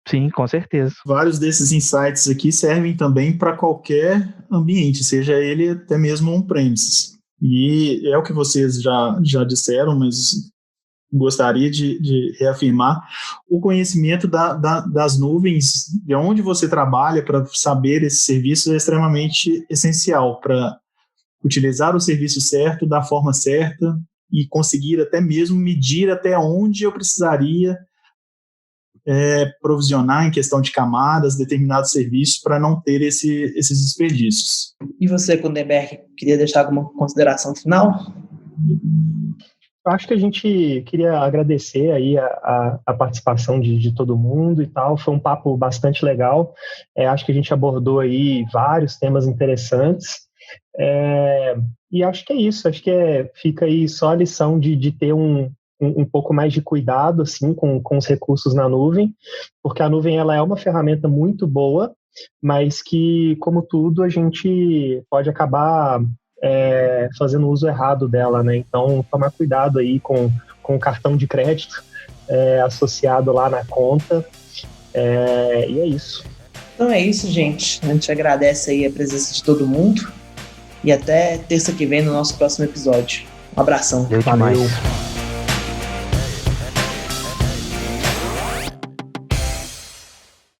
Sim, com certeza. Vários desses insights aqui servem também para qualquer ambiente, seja ele até mesmo on-premises. E é o que vocês já disseram, mas gostaria de reafirmar: o conhecimento das nuvens, de onde você trabalha, para saber esses serviços, é extremamente essencial para utilizar o serviço certo, da forma certa, e conseguir até mesmo medir até onde eu precisaria provisionar em questão de camadas, determinados serviços, para não ter esses desperdícios. E você, Kundenberg, queria deixar alguma consideração final? Eu acho que a gente queria agradecer aí a participação de todo mundo e tal, foi um papo bastante legal, acho que a gente abordou aí vários temas interessantes, e acho que é isso, acho que fica aí só a lição de ter um pouco mais de cuidado assim, com os recursos na nuvem, porque a nuvem ela é uma ferramenta muito boa, mas que, como tudo, a gente pode acabar fazendo uso errado dela, né? Então, tomar cuidado aí com o cartão de crédito associado lá na conta, e é isso. Então é isso, gente. A gente agradece aí a presença de todo mundo e até terça que vem no nosso próximo episódio. Um abração. Valeu demais.